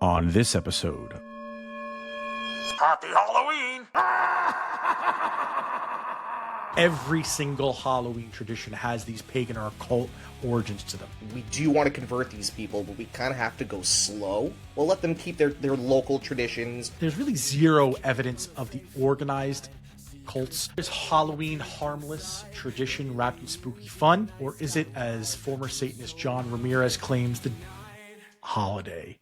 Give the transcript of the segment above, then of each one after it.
On this episode, Happy Halloween! Every single Halloween tradition has these pagan or occult origins to them. We do want to convert these people, but we kind of have to go slow. We'll let them keep their local traditions. There's really zero evidence of the organized cults. Is Halloween harmless tradition wrapped in spooky fun? Or is it, as former Satanist John Ramirez claims, the holiday?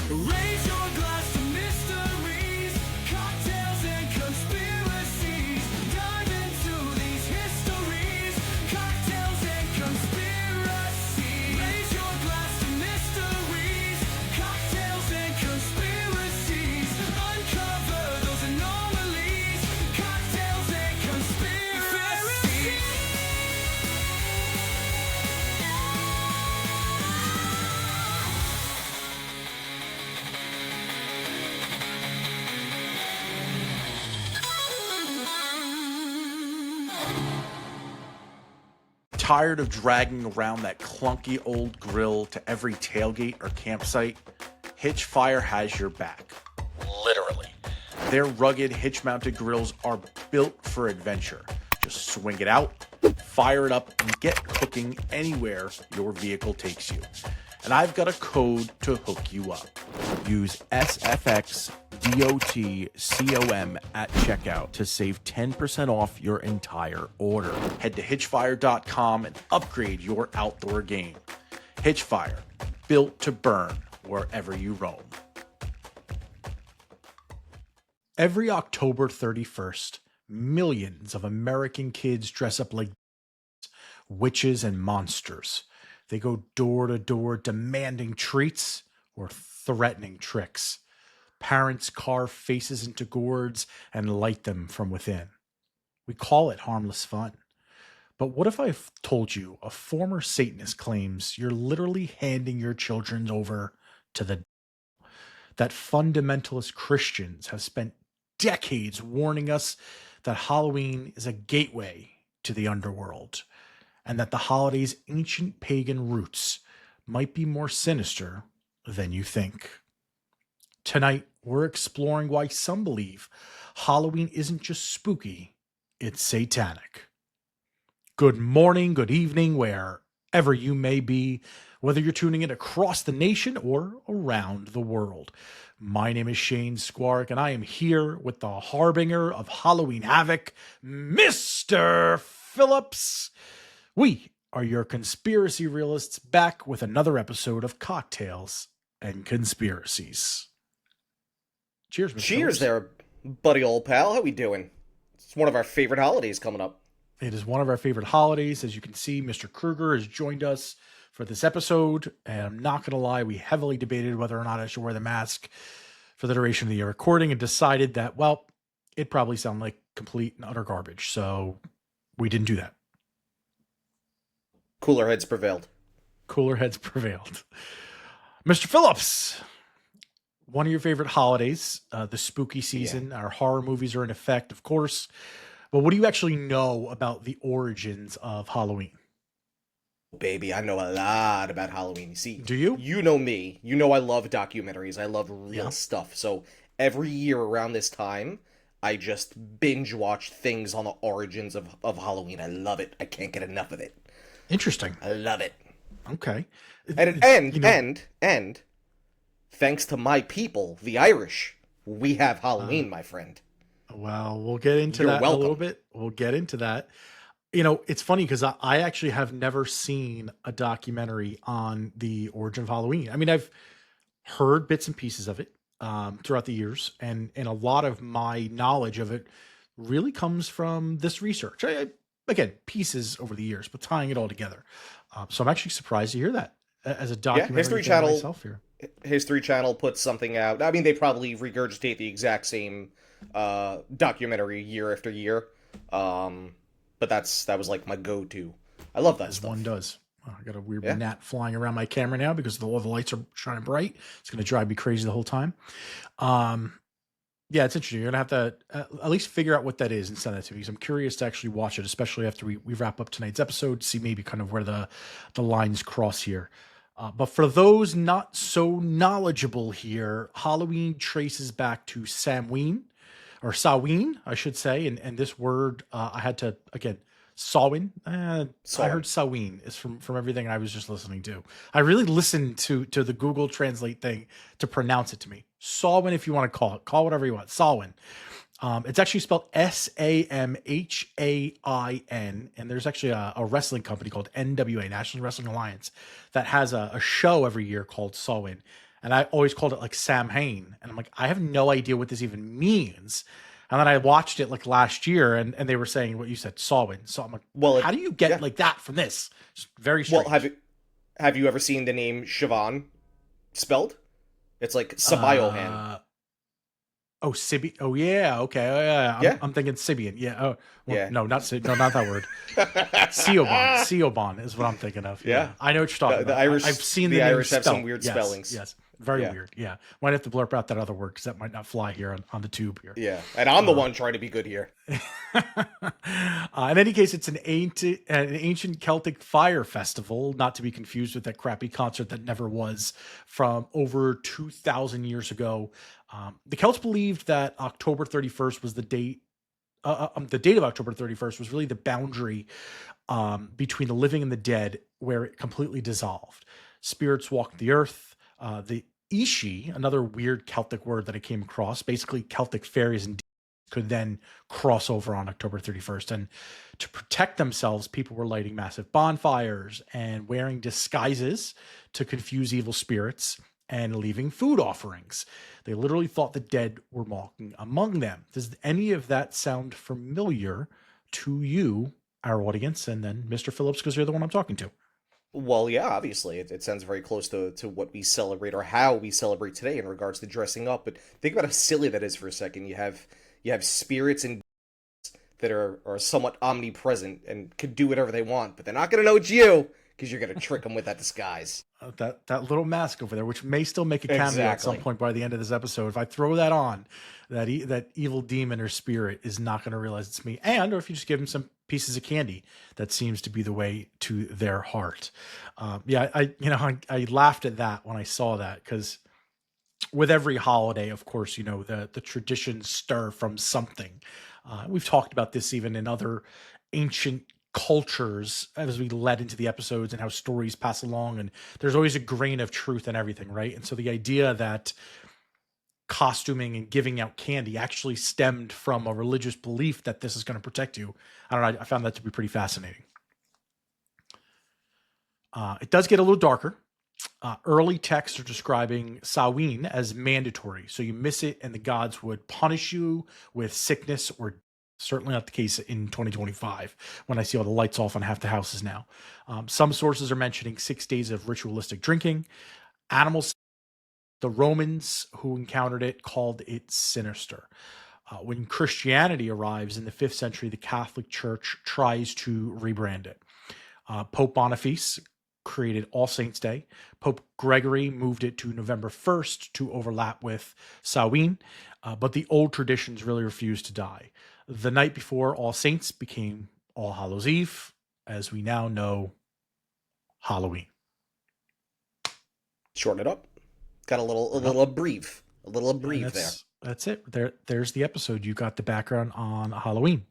Raise your glass to mysteries, cocktails and conspiracies. Dive into these histories, cocktails and conspiracies. Raise your glass to mysteries, cocktails and conspiracies. Uncover those anomalies, cocktails and conspiracies. Tired of dragging around that clunky old grill to every tailgate or campsite? Hitchfire has your back. Literally. Their rugged hitch-mounted grills are built for adventure. Just swing it out, fire it up, and get cooking anywhere your vehicle takes you. And I've got a code to hook you up. Use SFXDOTCOM at checkout to save 10% off your entire order. Head to hitchfire.com and upgrade your outdoor game. Hitchfire, built to burn wherever you roam. Every October 31st, millions of American kids dress up like witches and monsters. They go door to door demanding treats or threatening tricks. Parents carve faces into gourds and light them from within. We call it harmless fun. But what if I told you a former Satanist claims you're literally handing your children over to the devil? That fundamentalist Christians have spent decades warning us that Halloween is a gateway to the underworld, and that the holiday's ancient pagan roots might be more sinister than you think. Tonight, we're exploring why some believe Halloween isn't just spooky, it's satanic. Good morning, good evening, wherever you may be, whether you're tuning in across the nation or around the world. My name is Shane Skwarek, and I am here with the harbinger of Halloween havoc, Mr. Philipps. We are your conspiracy realists, back with another episode of Cocktails and Conspiracies. Cheers, Mr. Cheers Philipps. there, buddy old pal. How we doing? It's one of our favorite holidays coming up. It is one of our favorite holidays. As you can see, Mr. Kruger has joined us for this episode, and I'm not going to lie, we heavily debated whether or not I should wear the mask for the duration of the recording and decided that, well, it probably sounded like complete and utter garbage, so we didn't do that. Cooler heads prevailed. Cooler heads prevailed. Mr. Philipps, one of your favorite holidays, the spooky season. Yeah. Our horror movies are in effect, of course. But what do you actually know about the origins of Halloween? Baby, I know a lot about Halloween. You see, Do you? You know me. You know I love documentaries. I love real stuff. So every year around this time, I just binge watch things on the origins of Halloween. I love it. I can't get enough of it. Interesting. I love it. Okay. And thanks to my people, the Irish, we have Halloween, my friend. Well, we'll get into You're that welcome. in a little bit. We'll get into that. You know, it's funny because I actually have never seen a documentary on the origin of Halloween. I mean, I've heard bits and pieces of it throughout the years, and a lot of my knowledge of it really comes from this research. Again, pieces over the years, but tying it all together. So I'm actually surprised to hear that as a documentary History fan Channel myself here. History Channel puts something out. I mean, they probably regurgitate the exact same documentary year after year. But that was like my go-to. I love that As stuff. one does. Oh, I got a weird Yeah. gnat flying around my camera now because all the lights are shining bright. It's going to drive me crazy the whole time. Yeah, it's interesting. You're going to have to at least figure out what that is and send that to me, because I'm curious to actually watch it, especially after we wrap up tonight's episode, see maybe kind of where the lines cross here. But for those not so knowledgeable here, Halloween traces back to Samhain, or Samhain, I should say. And this word, I had to, again, Samhain. I heard Samhain is from everything I was just listening to. I really listened to the Google Translate thing to pronounce it to me. Samhain, if you want to call it. Call whatever you want. Samhain. It's actually spelled Samhain, and there's actually a wrestling company called NWA, National Wrestling Alliance, that has a show every year called Samhain, and I always called it like Samhain, and I'm like, I have no idea what this even means. And then I watched it like last year, and they were saying what you said, Samhain. So I'm like, well, how do you get like that from this? It's very strange. Well, have you ever seen the name Siobhan spelled? It's like Sabayohan. Oh, Sibian. Oh, yeah. Okay. Oh, yeah. I'm thinking Sibian. Yeah. Oh, well, Yeah. No, not that word. Siobhan. Siobhan is what I'm thinking of. Yeah. I know what you're talking about. Irish, I've seen the name Irish have some spelled. weird Yes, spellings. Yes. Very weird. Yeah. Might have to blurb out that other word because that might not fly here on the tube here. Yeah. And I'm the one trying to be good here. In any case, it's an ancient Celtic fire festival, not to be confused with that crappy concert that never was, from over 2,000 years ago. The Celts believed that October 31st was the date. The date of October 31st was really the boundary between the living and the dead, where it completely dissolved. Spirits walked the earth. The Ishi, another weird Celtic word that I came across, basically Celtic fairies and could then cross over on October 31st. And to protect themselves, people were lighting massive bonfires and wearing disguises to confuse evil spirits and leaving food offerings. They literally thought the dead were walking among them. Does any of that sound familiar to you, our audience, and then Mr. Phillips, because you're the one I'm talking to? Well, yeah, obviously. It sounds very close to what we celebrate or how we celebrate today in regards to dressing up. But think about how silly that is for a second. You have spirits and that are somewhat omnipresent and could do whatever they want, but they're not going to know it's you because you're going to trick them with that disguise. That little mask over there, which may still make a cameo at some point by the end of this episode. If I throw that on, that evil demon or spirit is not going to realize it's me. Or if you just give him some pieces of candy, that seems to be the way to their heart. I laughed at that when I saw that, because with every holiday, of course, the traditions stir from something. We've talked about this even in other ancient cultures as we led into the episodes, and how stories pass along, and there's always a grain of truth in everything, right? And so the idea that costuming and giving out candy actually stemmed from a religious belief that this is going to protect you, I don't know, I found that to be pretty fascinating. It does get a little darker. Early texts are describing Samhain as mandatory, so you miss it and the gods would punish you with sickness, or certainly not the case in 2025 when I see all the lights off on half the houses now. Some sources are mentioning 6 days of ritualistic drinking. Animals, the Romans who encountered it called it sinister. When Christianity arrives in the 5th century, the Catholic Church tries to rebrand it. Pope Boniface created All Saints' Day. Pope Gregory moved it to November 1st to overlap with Samhain, but the old traditions really refused to die. The night before All Saints became All Hallows Eve, as we now know, Halloween. Shorten it up. Got a little brief there. That's it. There's the episode. You got the background on Halloween.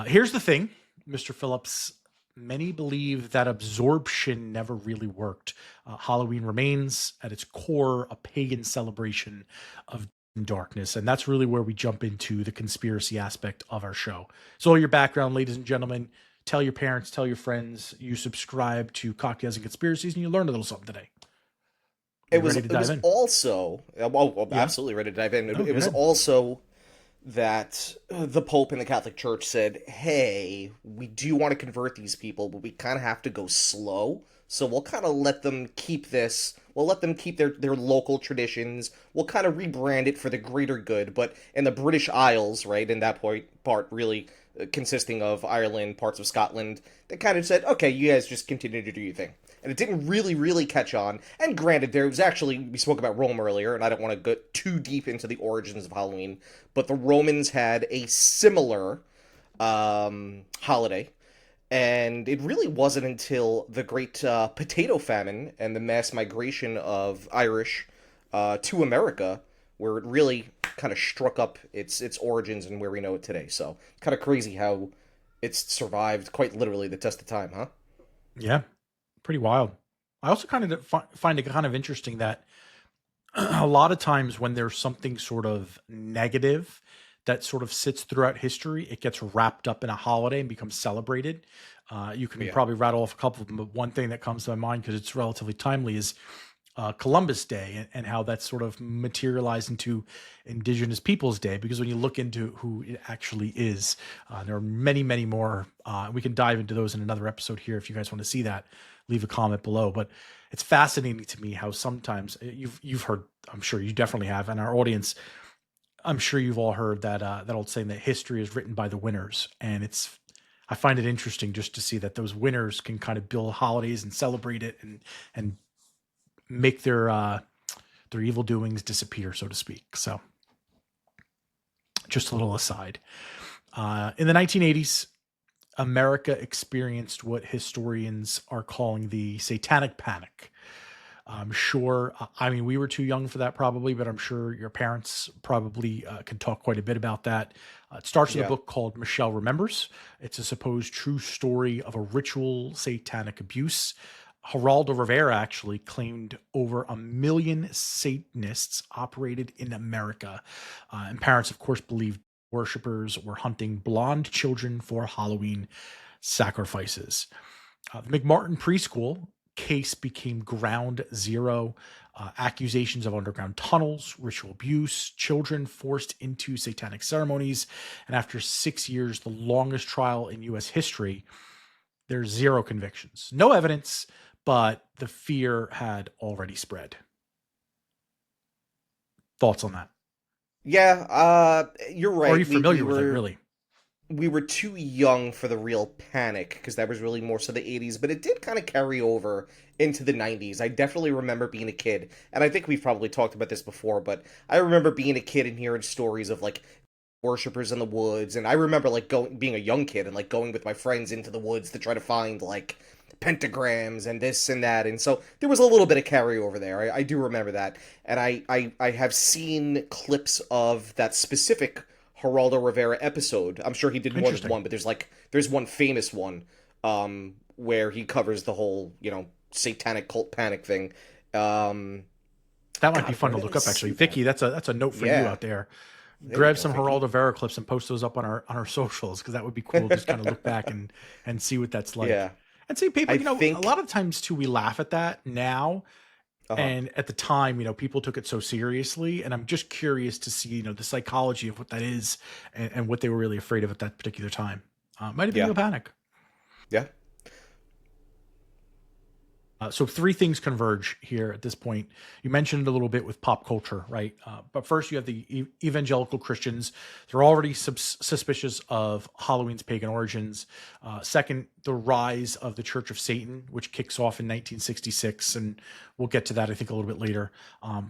Here's the thing, Mr. Phillips. Many believe that absorption never really worked. Halloween remains at its core a pagan celebration of darkness, and that's really where we jump into the conspiracy aspect of our show. So all your background, ladies and gentlemen. Tell your parents, tell your friends you subscribe to Cocktails and Conspiracies, and you learned a little something today. It was also absolutely ready to dive in. It was also that the Pope and the Catholic Church said, hey, we do want to convert these people, but we kind of have to go slow. So we'll kind of let them keep this. We'll let them keep their local traditions. We'll kind of rebrand it for the greater good. But in the British Isles, right, in that part really consisting of Ireland, parts of Scotland, they kind of said, okay, you guys just continue to do your thing. And it didn't really catch on. And granted, there was actually, we spoke about Rome earlier, and I don't want to go too deep into the origins of Halloween, but the Romans had a similar holiday. And it really wasn't until the great potato famine and the mass migration of Irish to America where it really kind of struck up its origins and where we know it today. So kind of crazy how it's survived quite literally the test of time, huh? Yeah, pretty wild. I also kind of find it kind of interesting that a lot of times when there's something sort of negative that sort of sits throughout history, it gets wrapped up in a holiday and becomes celebrated. You can Yeah. probably rattle off a couple of them, but one thing that comes to my mind because it's relatively timely is Columbus Day and how that's sort of materialized into Indigenous Peoples Day. Because when you look into who it actually is, there are many, many more. We can dive into those in another episode here if you guys want to see that. Leave a comment below. But it's fascinating to me how sometimes you've heard. I'm sure you definitely have, and our audience. I'm sure you've all heard that old saying that history is written by the winners, and I find it interesting just to see that those winners can kind of build holidays and celebrate it and make their evil doings disappear, so to speak. So, just a little aside. In the 1980s, America experienced what historians are calling the Satanic Panic. I'm sure, I mean, we were too young for that probably, but I'm sure your parents probably can talk quite a bit about that. It starts with a Yeah. book called Michelle Remembers. It's a supposed true story of a ritual satanic abuse. Geraldo Rivera actually claimed over 1 million Satanists operated in America. And parents, of course, believed worshippers were hunting blonde children for Halloween sacrifices. The McMartin preschool case became ground zero. Accusations of underground tunnels, ritual abuse, children forced into satanic ceremonies. And after 6 years, the longest trial in U.S. history, there's zero convictions. No evidence, but the fear had already spread. Thoughts on that? Yeah, you're right. Or are you familiar with it, really? We were too young for the real panic because that was really more so the 80s, but it did kind of carry over into the 90s. I definitely remember being a kid, and I think we've probably talked about this before, but I remember being a kid and hearing stories of like worshippers in the woods, and I remember like being a young kid and like going with my friends into the woods to try to find like pentagrams and this and that, and so there was a little bit of carryover there. I do remember that, and I have seen clips of that specific Geraldo Rivera episode. I'm sure he did more than Interesting. one, but there's one famous one where he covers the whole, satanic cult panic thing. That might be God, fun to where did look I up, see actually. that? Vicky, that's a note for you Yeah. out there. There you Grab go, some Vicky. Geraldo Vera clips and post those up on our socials because that would be cool. Just kind of look back and see what that's like. Yeah. And see, people, I a think lot of times too, we laugh at that now. uh And at the time, people took it so seriously. And I'm just curious to see, the psychology of what that is and what they were really afraid of at that particular time. Might have been Yeah. a panic. yeah. So three things converge here at this point. You mentioned it a little bit with pop culture, right? But first, you have the evangelical Christians. They're already suspicious of Halloween's pagan origins. Second, the rise of the Church of Satan, which kicks off in 1966, and we'll get to that, I think, a little bit later.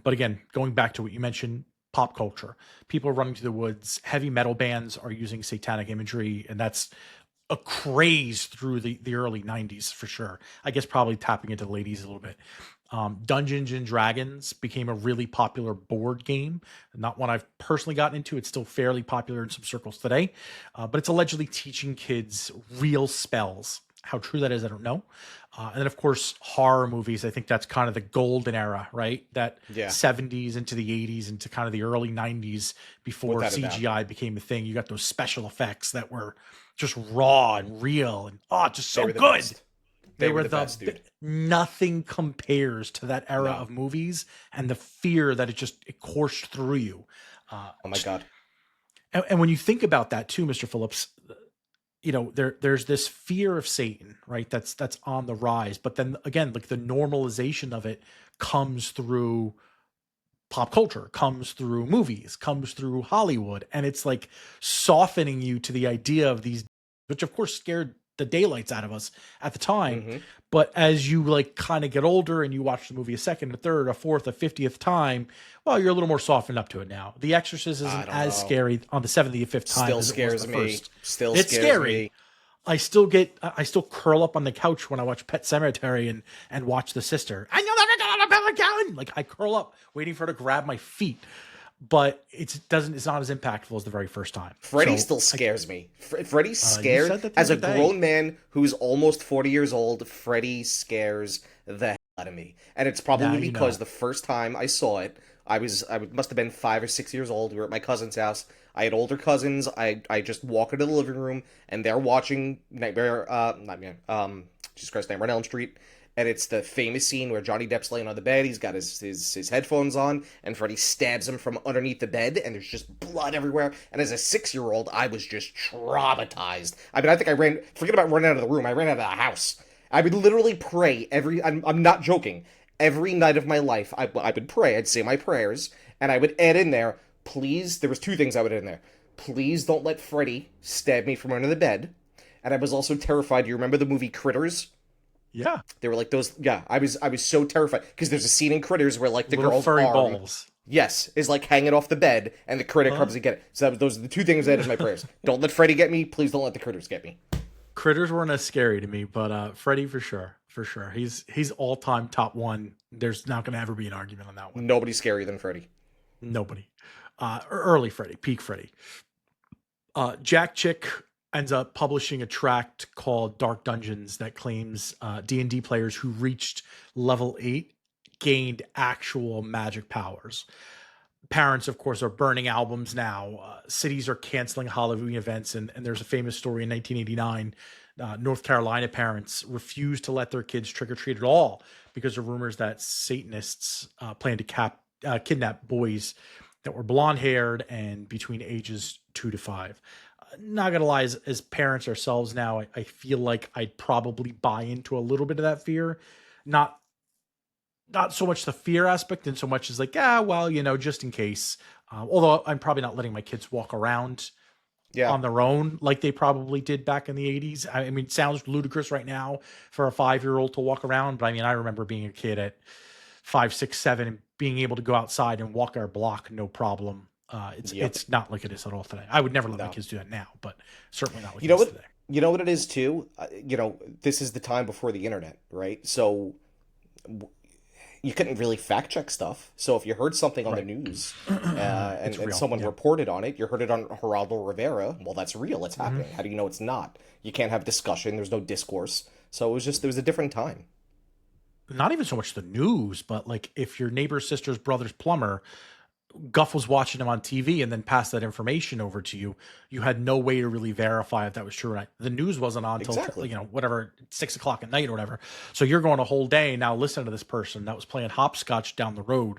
But again, going back to what you mentioned, pop culture. People are running to the woods. Heavy metal bands are using satanic imagery, and that's a craze through the early 90s for sure. I guess probably tapping into the ladies a little bit. Dungeons and Dragons became a really popular board game. Not one I've personally gotten into. It's still fairly popular in some circles today, but it's allegedly teaching kids real spells. How true that is, I don't know. And then, of course, horror movies. I think that's kind of the golden era, right? That Yeah. 70s into the 80s into kind of the early 90s before Without a doubt. CGI became a thing. You got those special effects that were just raw and real and just so They were the good. best. They were the best, dude. Nothing compares to that era No. of movies and the fear that it coursed through you. Oh my God. And when you think about that too, Mr. Phillips, there's this fear of Satan, right? That's on the rise. But then again, like the normalization of it comes through pop culture, comes through movies, comes through Hollywood. And it's like softening you to the idea of these, which of course scared the daylights out of us at the time. Mhm. But as you like kind of get older and you watch the movie a second, a third, a fourth, a 50th time, well, you're a little more softened up to it now. The Exorcist I isn't don't as know. scary on the 75th time Still as it was scares the me. first. Still It's scares scary. me. I still curl up on the couch when I watch Pet Sematary and watch the sister. And you'll never get out of bed again. Like I curl up waiting for her to grab my feet, but it's not as impactful as the very first time. Freddy So still scares me. Freddy you scares, said that the as a other day. grown man who's almost 40 years old, Freddy scares the hell out of me. And it's probably Now you because know. the first time I saw it, I must have been 5 or 6 years old. We were at my cousin's house. I had older cousins. I just walk into the living room and they're watching Jesus Christ, Nightmare on Elm Street. And it's the famous scene where Johnny Depp's laying on the bed. He's got his headphones on, and Freddy stabs him from underneath the bed, and there's just blood everywhere. And as a 6-year-old, I was just traumatized. I mean, I think I ran. Forget about running out of the room. I ran out of the house. I would literally pray I'm not joking. Every night of my life, I would pray. I'd say my prayers, and I would add in there, please. There was 2 things I would add in there. Please don't let Freddy stab me from under the bed. And I was also terrified. You remember the movie Critters? Yeah. They were like those. Yeah, I was so terrified because there's a scene in Critters where like the Little girl's furry arm, balls. yes, is like hanging off the bed, and the critter comes to get it. So those are the 2 things I had in my prayers. Don't let Freddy get me. Please don't let the critters get me. Critters weren't as scary to me, but Freddy for sure. He's all time top 1. There's not going to ever be an argument on that one. Nobody's scarier than Freddy. Nobody. Early Freddy, peak Freddy. Jack Chick ends up publishing a tract called Dark Dungeons that claims D&D players who reached level 8 gained actual magic powers. Parents, of course, are burning albums now. Cities are canceling Halloween events, and there's a famous story in 1989. North Carolina parents refused to let their kids trick-or-treat at all because of rumors that Satanists planned to kidnap boys that were blonde-haired and between ages 2 to 5. Not gonna lie, as parents ourselves now, I feel like I'd probably buy into a little bit of that fear. Not so much the fear aspect and so much as like, well, just in case. Although I'm probably not letting my kids walk around on their own like they probably did back in the 80s. I mean, it sounds ludicrous right now for a 5-year-old to walk around, but I mean, I remember being a kid at 5, 6, 7 and being able to go outside and walk our block, no problem. It's not like it is at all today. I would never let my kids do that now, but certainly not like it is today. You know what it is too? This is the time before the internet, right? So you couldn't really fact check stuff. So if you heard something on the news and someone reported on it, you heard it on Geraldo Rivera, well, that's real. It's happening. How do you know it's not? You can't have discussion. There's no discourse. So it was a different time. Not even so much the news, but like if your neighbor's sister's brother's plumber, Guff was watching him on TV and then passed that information over to you, you had no way to really verify if that was true or not. The news wasn't on until whatever 6 o'clock at night or whatever. So you're going a whole day now listening to this person that was playing hopscotch down the road,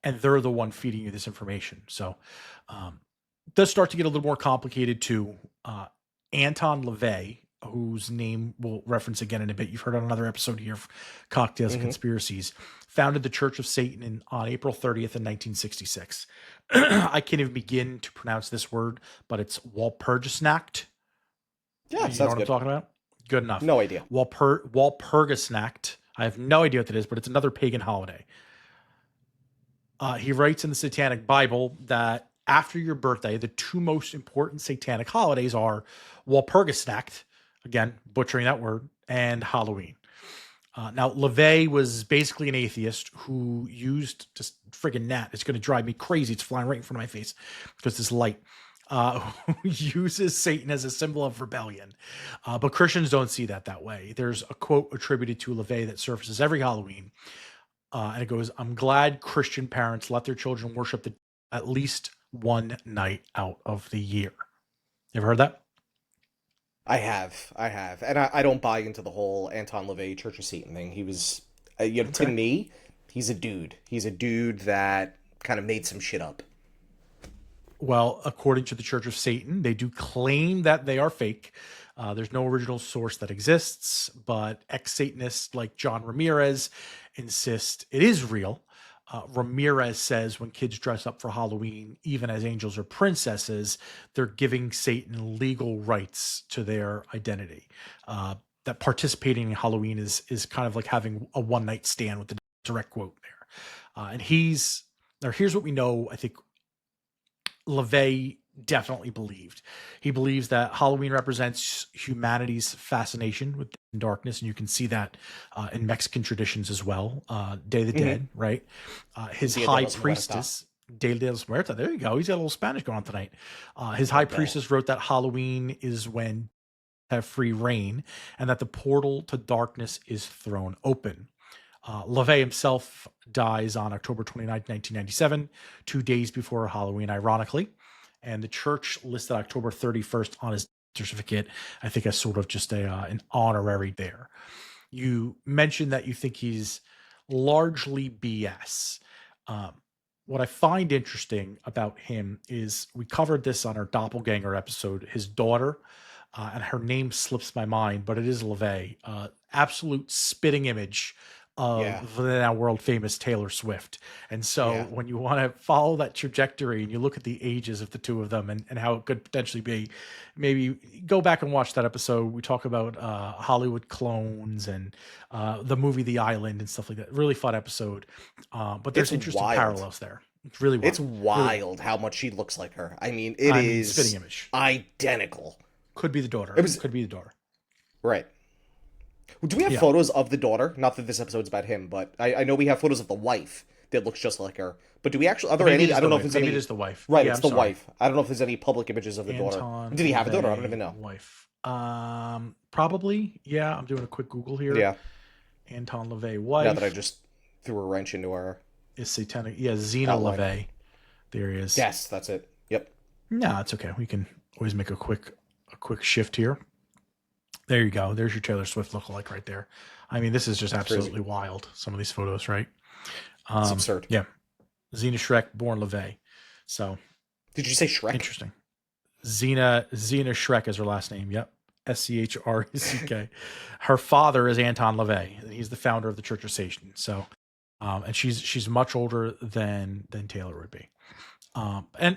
and they're the one feeding you this information. So it does start to get a little more complicated too. Anton LaVey, whose name we'll reference again in a bit, you've heard on another episode here of Cocktails and Conspiracies, founded the Church of Satan on April 30th in 1966. I can't even begin to pronounce this word, but it's Walpurgisnacht. Yeah, you know what I'm talking about? Good enough. No idea. Walpurgisnacht. I have no idea what that is, but it's another pagan holiday. He writes in the Satanic Bible that after your birthday, the 2 most important satanic holidays are Walpurgisnacht, again, butchering that word, and Halloween. Now, LaVey was basically an atheist who used just friggin' gnat. It's going to drive me crazy. It's flying right in front of my face because this light who uses Satan as a symbol of rebellion. But Christians don't see that way. There's a quote attributed to LaVey that surfaces every Halloween. And it goes, "I'm glad Christian parents let their children worship at least one night out of the year." You ever heard that? I have, and I don't buy into the whole Anton LaVey Church of Satan thing. He was, to me, he's a dude. He's a dude that kind of made some shit up. Well, according to the Church of Satan, they do claim that they are fake. There's no original source that exists, but ex-Satanists like John Ramirez insist it is real. Ramirez says when kids dress up for Halloween, even as angels or princesses, they're giving Satan legal rights to their identity. That participating in Halloween is kind of like having a one-night stand, with the direct quote there. And here's what we know. I think LaVey definitely believed. He believes that Halloween represents humanity's fascination with darkness, and you can see that in Mexican traditions as well. Day of the Dead, right? His Dia de high los priestess, Day de los Muertos. There you go. He's got a little Spanish going on tonight. His high priestess wrote that Halloween is when have free reign, and that the portal to darkness is thrown open. LaVey himself dies on October 29th, 1997, 2 days before Halloween, ironically. And the church listed October 31st on his certificate, I think, as sort of just an honorary there. You mentioned that you think he's largely BS. What I find interesting about him is we covered this on our doppelganger episode. His daughter, and her name slips my mind, but it is LaVey, absolute spitting image of the now world famous Taylor Swift. And so when you want to follow that trajectory and you look at the ages of the two of them and how it could potentially be, maybe go back and watch that episode. We talk about Hollywood clones and the movie The Island and stuff like that. Really fun episode. But there's interesting parallels there. It's really wild. It's wild how much she looks like her. I mean, it is spitting image. Identical. Could be the daughter. Could be the daughter. Right. Do we have photos of the daughter? Not that this episode's about him, but I know we have photos of the wife that looks just like her. But do we actually? Are there any? I don't know if there's any. Maybe it is the wife. Right, it's the wife. I don't know if there's any public images of the daughter. Did he have a daughter? I don't even know. Wife. Probably. Yeah, I'm doing a quick Google here. Yeah. Anton LaVey wife. Now that I just threw a wrench into our. Is Satanic? Yeah, Xena LaVey. There he is. Yes, that's it. Yep. No, it's okay. We can always make a quick shift here. There you go. There's your Taylor Swift lookalike right there. I mean, this is just absolutely wild. Some of these photos, right? It's absurd. Yeah. Xena Shrek, born LaVey. So. Did you say Shrek? Interesting. Xena Shrek is her last name. Yep. Schreck. Her father is Anton LaVey. He's the founder of the Church of Satan. So, and she's much older than Taylor would be.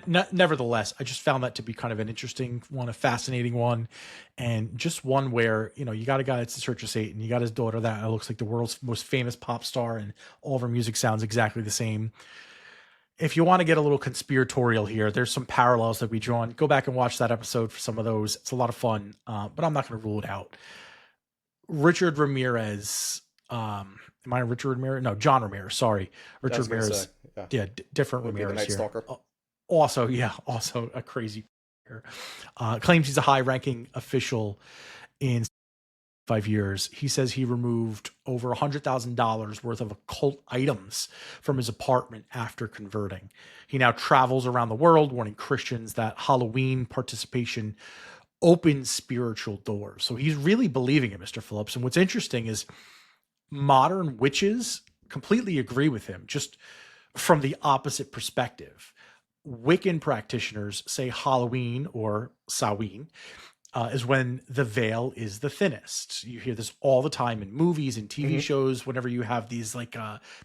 Nevertheless, I just found that to be kind of an interesting one, a fascinating one, and just one where, you got a guy that's the Church of Satan, you got his daughter that looks like the world's most famous pop star, and all of her music sounds exactly the same. If you want to get a little conspiratorial here, there's some parallels that we drawn. Go back and watch that episode for some of those. It's a lot of fun, but I'm not going to rule it out. Richard Ramirez, am I Richard Ramirez? No, John Ramirez. Sorry, Richard Ramirez. Different Ramirez here. Stalker. Also a crazy claims he's a high-ranking official in 5 years. He says he removed over $100,000 worth of occult items from his apartment after converting. He now travels around the world warning Christians that Halloween participation opens spiritual doors. So he's really believing it, Mr. Phillips. And what's interesting is modern witches completely agree with him, just from the opposite perspective. Wiccan practitioners say Halloween or Samhain is when the veil is the thinnest. You hear this all the time in movies and TV shows, whenever you have these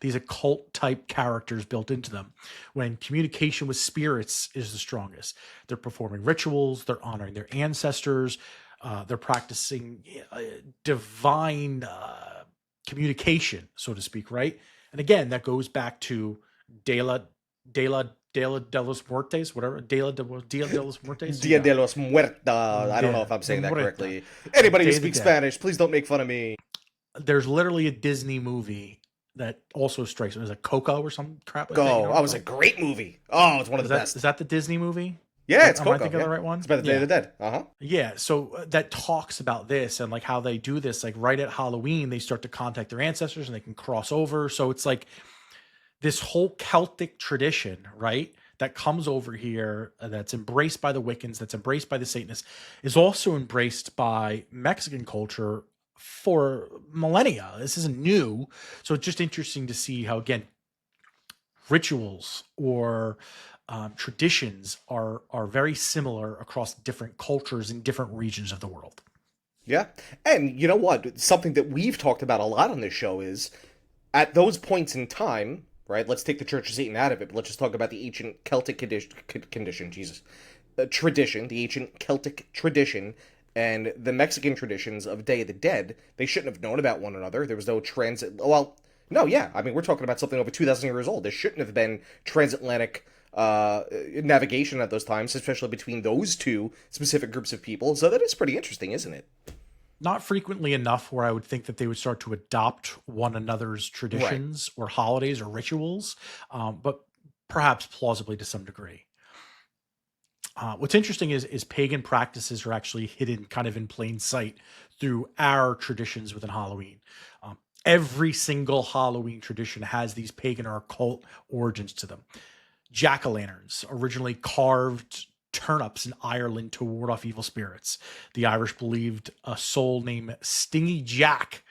these occult type characters built into them, when communication with spirits is the strongest. They're performing rituals, they're honoring their ancestors, they're practicing divine communication, so to speak, right? And again, that goes back to Dia de los Muertos, whatever. Dia de los Muertos. Dia de los Muertos. I don't know if I'm saying that correctly. Anybody who speaks Spanish, please don't make fun of me. There's literally a Disney movie that also strikes me. Is it Coco or some crap like that? Oh, that was a great movie. Oh, it's one of the best. Is that the Disney movie? Yeah, it's Coco. Am I thinking of the right one? It's about the Day of the Dead. Uh-huh. Yeah, so that talks about this and like how they do this. Like right at Halloween, they start to contact their ancestors and they can cross over. So it's like this whole Celtic tradition, right, that comes over here, that's embraced by the Wiccans, that's embraced by the Satanists, is also embraced by Mexican culture for millennia. This isn't new. So it's just interesting to see how, again, rituals or traditions are very similar across different cultures in different regions of the world. Yeah. And you know what? Something that we've talked about a lot on this show is at those points in time, right? Let's take the Church of Satan out of it, but let's just talk about the ancient Celtic tradition, the ancient Celtic tradition and the Mexican traditions of Day of the Dead. They shouldn't have known about one another. There was no transit. Well, no, yeah. I mean, we're talking about something over 2,000 years old. There shouldn't have been transatlantic navigation at those times, especially between those two specific groups of people. So that is pretty interesting, isn't it? Not frequently enough where I would think that they would start to adopt one another's traditions or holidays or rituals, but perhaps plausibly to some degree. What's interesting is pagan practices are actually hidden kind of in plain sight through our traditions within Halloween. Every single Halloween tradition has these pagan or occult origins to them. Jack-o'-lanterns originally carved turnips in Ireland to ward off evil spirits. The Irish believed a soul named Stingy Jack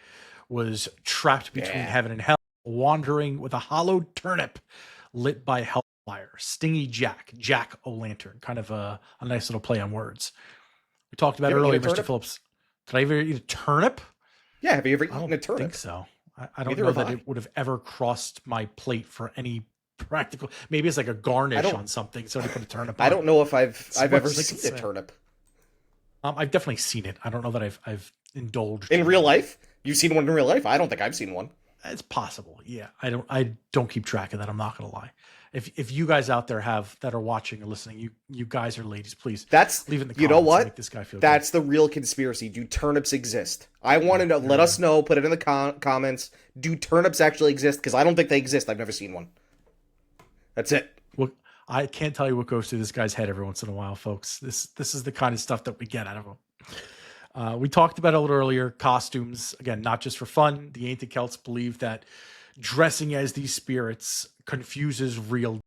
was trapped between heaven and hell, wandering with a hollowed turnip lit by hellfire. Stingy Jack, Jack-o'-lantern, kind of a nice little play on words. We talked about it earlier, Mr. Phillips. Did I ever eat a turnip? Yeah, have you ever I eaten don't a turnip? think so. I don't know that it would have ever crossed my plate for any practical. Maybe it's like a garnish on something. So to put a turnip on. I don't know if I've ever seen a turnip. I've definitely seen it. I don't know that I've indulged in real life. You've seen one in real life? I don't think I've seen one. It's possible. Yeah, I don't keep track of that. I'm not gonna lie. If you guys out there that are watching or listening, you guys or ladies, please leave it in the comments. You know what? Make this guy feel That's the real conspiracy. Do turnips exist? I want to know. Let us know. Put it in the comments. Do turnips actually exist? Because I don't think they exist. I've never seen one. That's it. Well, I can't tell you what goes through this guy's head every once in a while, folks. This is the kind of stuff that we get out of him. We talked about it a little earlier. Costumes, again, not just for fun. The ancient Celts believed that dressing as these spirits confuses real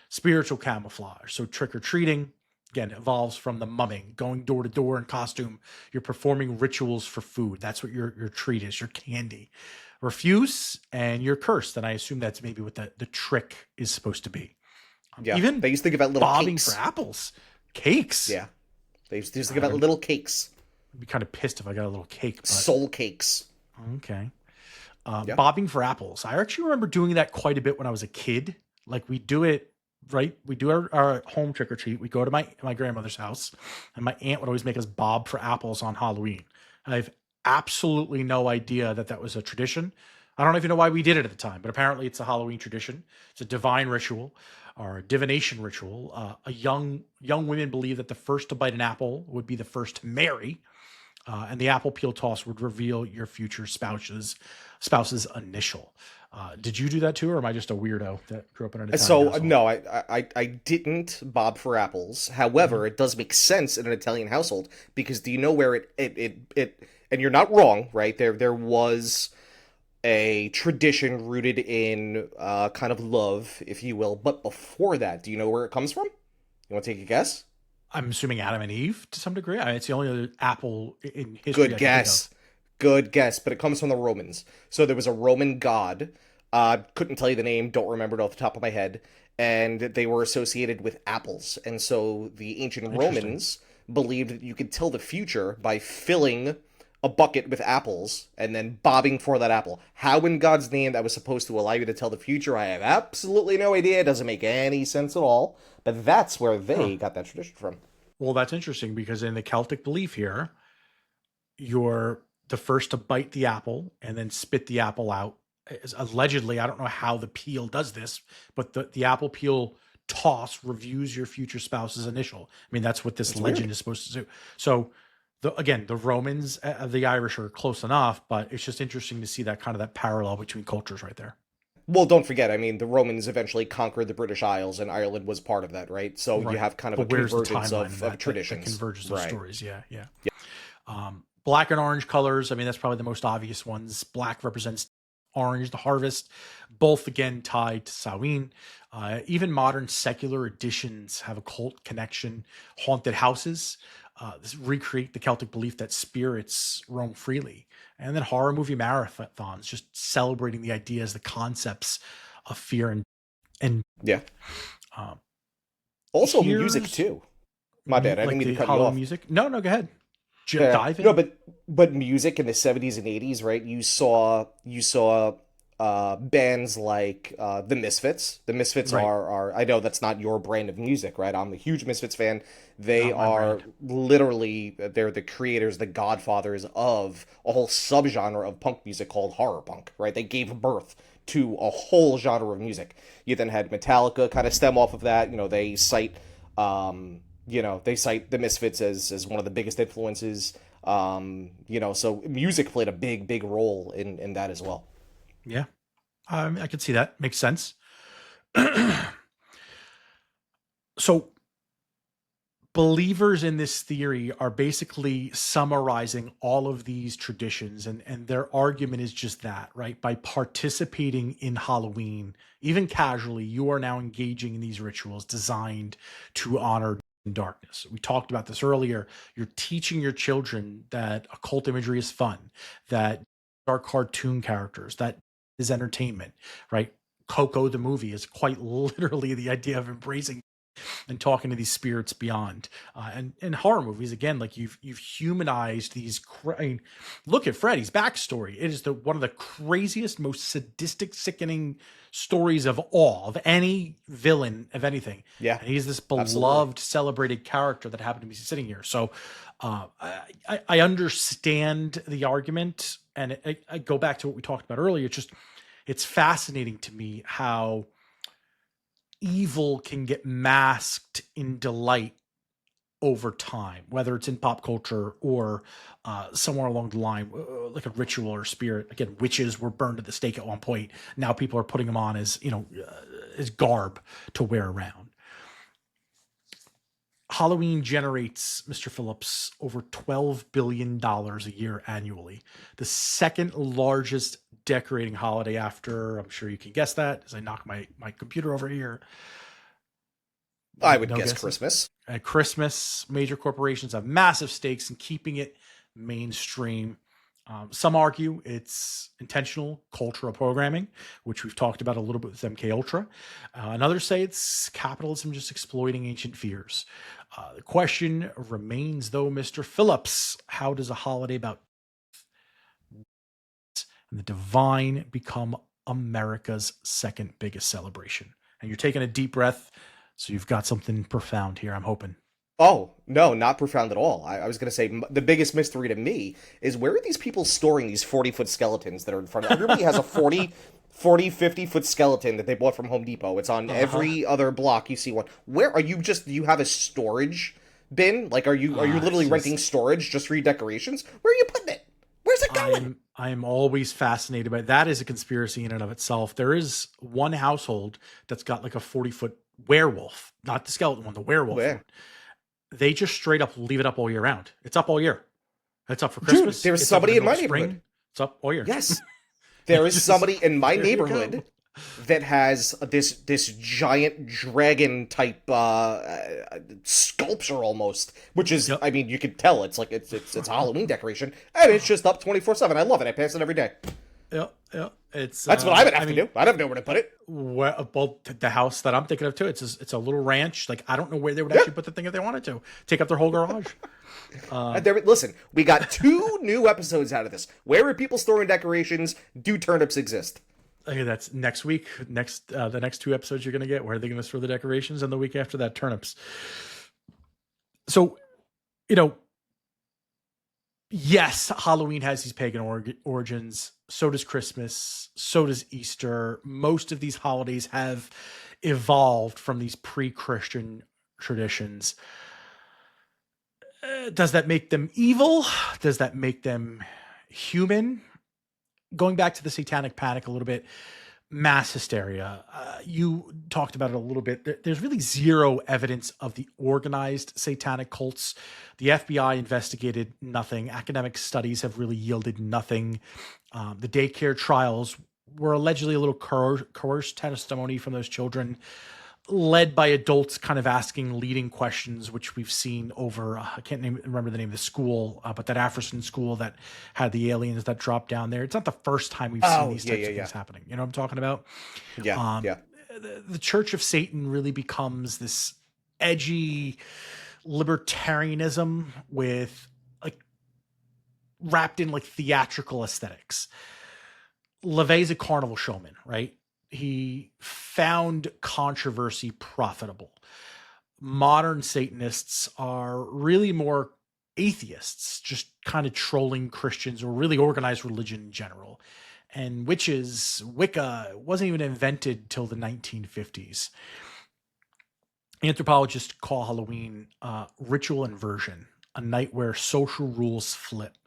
spiritual camouflage. So trick-or-treating, again, evolves from the mumming, going door to door in costume. You're performing rituals for food. That's what your treat is, your candy. Refuse and you're cursed. And I assume that's maybe what the trick is supposed to be. Yeah, even they used to give out little bobbing cakes. For apples. Cakes. Yeah. They used to give out little cakes. I'd be kind of pissed if I got a little cake. But... Soul cakes. Okay. Bobbing for apples. I actually remember doing that quite a bit when I was a kid. Like we do it, right? We do our home trick or treat. We go to my grandmother's house and my aunt would always make us bob for apples on Halloween. I have absolutely no idea that was a tradition. I don't even know why we did it at the time, but apparently it's a Halloween tradition. It's a divine ritual or a divination ritual. Young women believe that the first to bite an apple would be the first to marry. And the apple peel toss would reveal your future spouse's initial. Did you do that too, or am I just a weirdo that grew up in an Italian household? No, I didn't bob for apples. However, it does make sense in an Italian household because do you know where it and you're not wrong, right? There was a tradition rooted in kind of love, if you will. But before that, do you know where it comes from? You want to take a guess? I'm assuming Adam and Eve to some degree. It's the only other apple in history. Good guess. Good guess. But it comes from the Romans. So there was a Roman god. Couldn't tell you the name. Don't remember it off the top of my head. And they were associated with apples. And so the ancient Romans believed that you could tell the future by filling a bucket with apples and then bobbing for that apple. How in God's name that was supposed to allow you to tell the future, I have absolutely no idea. It doesn't make any sense at all. But that's where they got that tradition from. Well, that's interesting because in the Celtic belief here, you're the first to bite the apple and then spit the apple out. Allegedly, I don't know how the peel does this, but the apple peel toss reviews your future spouse's initial. I mean, that's what this legend is supposed to do. So the Romans, the Irish are close enough, but it's just interesting to see that kind of that parallel between cultures right there. Well, don't forget, I mean, the Romans eventually conquered the British Isles, and Ireland was part of that, right? So you have kind of a convergence of traditions. The convergence of stories, yeah. Black and orange colors, I mean, that's probably the most obvious ones. Black represents orange, the harvest, both again tied to Samhain. Even modern secular editions have a cult connection. Haunted houses this recreate the Celtic belief that spirits roam freely. And then horror movie marathons, just celebrating the ideas, the concepts of fear and yeah. Also music too. My bad, I didn't mean to cut you off. Music? No, go ahead. Dive in. No, but music in the 70s and 80s, right? You saw bands like the Misfits. The Misfits Right. are I know that's not your brand of music, right? I'm a huge Misfits fan. They Not my are brand. literally they're the creators, the godfathers of a whole subgenre of punk music called horror punk, right? They gave birth to a whole genre of music. You then had Metallica kind of stem off of that. They cite they cite the Misfits as one of the biggest influences. So music played a big role in that as well. Yeah. I can see that. Makes sense. So believers in this theory are basically summarizing all of these traditions, and their argument is just that, right? By participating in Halloween, even casually, you are now engaging in these rituals designed to honor darkness. We talked about this earlier. You're teaching your children that occult imagery is fun, that are cartoon characters, that is entertainment, right? Coco the movie is quite literally the idea of embracing and talking to these spirits beyond. And horror movies, again, like you've humanized these. I mean, look at Freddy's backstory. It is one of the craziest, most sadistic, sickening stories of all, of any villain of anything. Yeah, and he's this absolutely. beloved, celebrated character that happened to be sitting here. So I understand the argument, and I go back to what we talked about earlier. It's fascinating to me how evil can get masked in delight over time, whether it's in pop culture or somewhere along the line, like a ritual or spirit. Again, witches were burned at the stake at one point. Now people are putting them on as, as garb to wear around. Halloween generates, Mr. Phillips, over $12 billion a year annually. The second largest decorating holiday after, I'm sure you can guess that as I knock my computer over here. I would guess guesses? Christmas. At Christmas, major corporations have massive stakes in keeping it mainstream. Some argue it's intentional cultural programming, which we've talked about a little bit with MK Ultra. And others say it's capitalism just exploiting ancient fears. The question remains, though, Mr. Phillips, how does a holiday about and the divine become America's second biggest celebration? And you're taking a deep breath, so you've got something profound here, I'm hoping. Oh, no, not profound at all. I was going to say the biggest mystery to me is where are these people storing these 40-foot skeletons that are in front of everybody has a 50-foot skeleton that they bought from Home Depot. It's on every other block you see one. Where are you do you have a storage bin? Like, are you literally renting storage just for your decorations? Where are you putting it? Where's it going? I am always fascinated by that. Is a conspiracy in and of itself. There is one household that's got like a 40-foot werewolf, not the skeleton one, the werewolf one. They just straight up leave it up all year round. It's up all year. It's up for Christmas. Dude, there's it's somebody in my spring. neighborhood. It's up all year. Yes. There is somebody in my neighborhood that has this giant dragon type sculpture almost, which is, I mean, you could tell it's like it's a Halloween decoration, and it's just up 24/7. I love it. I pass it every day. Yeah. That's what I would have to do. I don't know where to put it. Well, the house that I'm thinking of too, it's a little ranch. Like, I don't know where they would actually put the thing if they wanted to. Take up their whole garage. Listen, we got 2 new episodes out of this. Where are people storing decorations? Do turnips exist? Okay, that's next week. The next 2 episodes you're going to get. Where are they going to store the decorations? And the week after that, turnips. So, yes, Halloween has these pagan origins. So does Christmas. So does Easter. Most of these holidays have evolved from these pre-Christian traditions. Does that make them evil? Does that make them human? Going back to the Satanic Panic a little bit, mass hysteria. You talked about it a little bit. There's really zero evidence of the organized satanic cults. The FBI investigated nothing. Academic studies have really yielded nothing. The daycare trials were allegedly a little coerced testimony from those children, led by adults kind of asking leading questions, which we've seen over, I can't remember the name of the school, but that African school that had the aliens that dropped down there. It's not the first time we've seen these types of things happening. You know what I'm talking about? Yeah. The Church of Satan really becomes this edgy libertarianism with like wrapped in like theatrical aesthetics. LaVey's a carnival showman, right? He found controversy profitable. Modern Satanists are really more atheists, just kind of trolling Christians or really organized religion in general. And witches, Wicca, wasn't even invented till the 1950s. Anthropologists call Halloween ritual inversion, a night where social rules flip.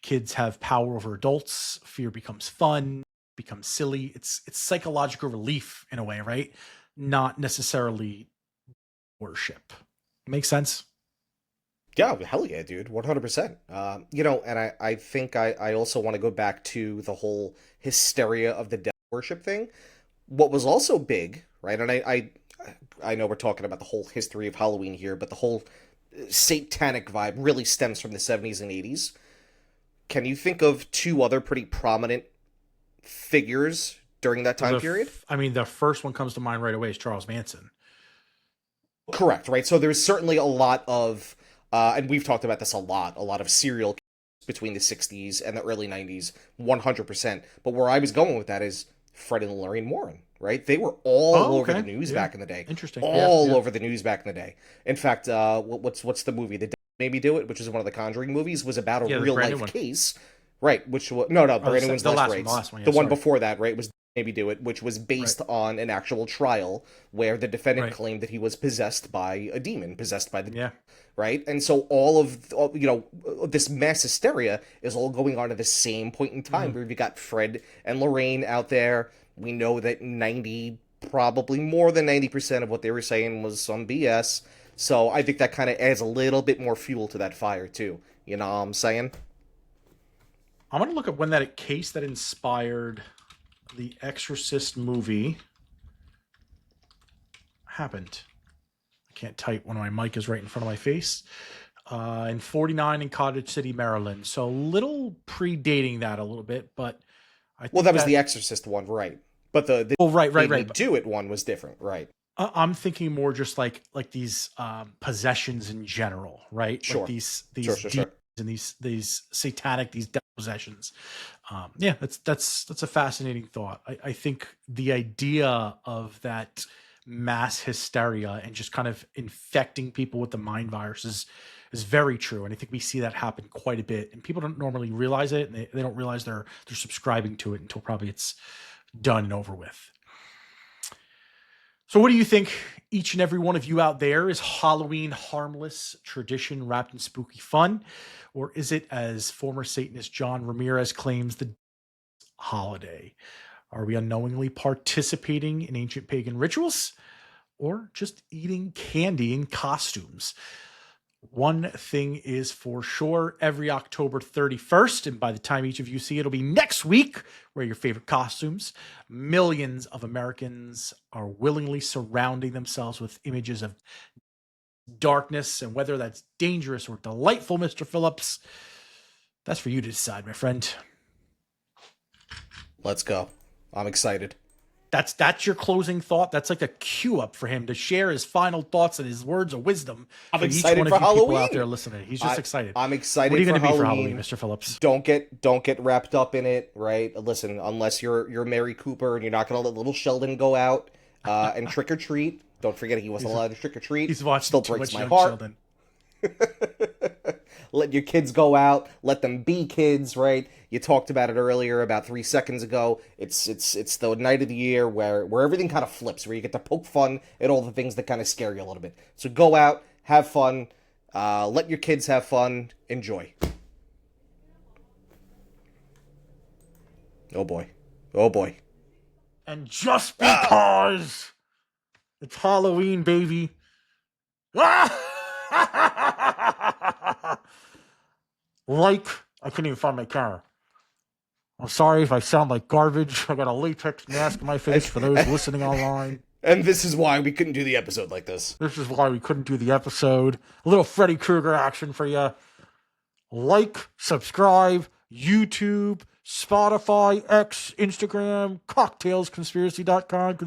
Kids have power over adults, fear becomes fun, becomes silly. It's psychological relief in a way, right? Not necessarily worship. Makes sense? Yeah, hell yeah, dude, 100%. And I think I also want to go back to the whole hysteria of the devil worship thing. What was also big, right? And I know we're talking about the whole history of Halloween here, but the whole satanic vibe really stems from the 70s and 80s. Can you think of two other pretty prominent figures during that time period? The first one comes to mind right away is Charles Manson. Correct, right? So there's certainly a lot of, and we've talked about this a lot of serial killers between the 60s and the early 90s, 100%. But where I was going with that is Fred and Lorraine Warren, right? They were all over the news back in the day. Interesting. All over the news back in the day. In fact, what's the movie? The Devil Made Me Do It, which is one of the Conjuring movies, was about a real life case, right? Which was no, Brandon one's less great. The one before that, right, was Maybe Do It, which was based on an actual trial where the defendant claimed that he was possessed by a demon, possessed by the right? And so all of this mass hysteria is all going on at the same point in time where you got Fred and Lorraine out there. We know that probably more than 90% of what they were saying was some BS. So I think that kind of adds a little bit more fuel to that fire too. You know what I'm saying? I'm going to look at when that case that inspired the Exorcist movie happened. I can't type when my mic is right in front of my face. In 49 in Cottage City, Maryland. So a little predating that a little bit, but I think that was the Exorcist one, right? But the right. Do It one was different, right? I'm thinking more just like these possessions in general, right? Sure. Like these sure. And these satanic, these devil possessions. That's a fascinating thought. I think the idea of that mass hysteria and just kind of infecting people with the mind virus is very true. And I think we see that happen quite a bit. And people don't normally realize it, and they don't realize they're subscribing to it until probably it's done and over with. So what do you think, each and every one of you out there? Is Halloween harmless tradition wrapped in spooky fun? Or is it, as former Satanist John Ramirez claims, the holiday? Are we unknowingly participating in ancient pagan rituals? Or just eating candy in costumes? One thing is for sure, every October 31st, and by the time each of you see it, it'll be next week, wear your favorite costumes. Millions of Americans are willingly surrounding themselves with images of darkness, and whether that's dangerous or delightful, Mr. Phillips, that's for you to decide, my friend. Let's go. I'm excited. That's your closing thought. That's like a cue up for him to share his final thoughts and his words of wisdom. I'm excited for Halloween. People out there listening, he's just excited. I'm excited. What are you going to be for Halloween, Mr. Phillips? Don't get wrapped up in it, right? Listen, unless you're Mary Cooper and you're not going to let little Sheldon go out and trick or treat. Don't forget he wasn't allowed to trick or treat. He's watched Still too breaks much my Young heart. Sheldon. Let your kids go out. Let them be kids, right? You talked about it earlier, about 3 seconds ago. It's the night of the year where everything kind of flips, where you get to poke fun at all the things that kind of scare you a little bit. So go out, have fun, let your kids have fun, enjoy. Oh boy. And just because it's Halloween, baby. Like, I couldn't even find my camera. I'm sorry if I sound like garbage. I got a latex mask on my face for those listening online. And this is why we couldn't do the episode like this. This is why we couldn't do the episode. A little Freddy Krueger action for you. Like, subscribe, YouTube, Spotify, X, Instagram, cocktailsconspiracy.com,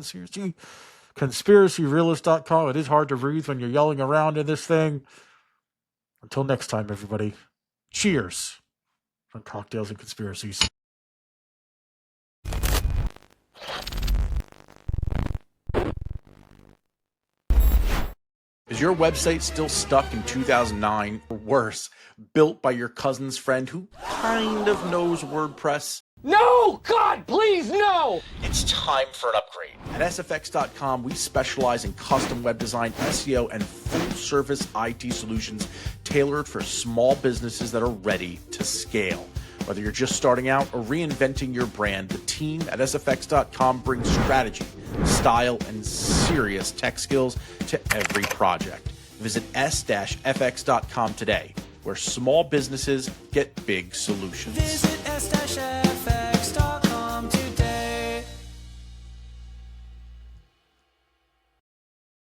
conspiracyrealist.com. It is hard to breathe when you're yelling around in this thing. Until next time, everybody. Cheers on Cocktails and Conspiracies. Is your website still stuck in 2009, or worse, built by your cousin's friend who kind of knows WordPress? No! God, please, no! It's time for an upgrade. At sfx.com, we specialize in custom web design, SEO, and full-service IT solutions tailored for small businesses that are ready to scale. Whether you're just starting out or reinventing your brand, the team at sfx.com brings strategy, style, and serious tech skills to every project. Visit s-fx.com today, where small businesses get big solutions. Visit s-fx.com.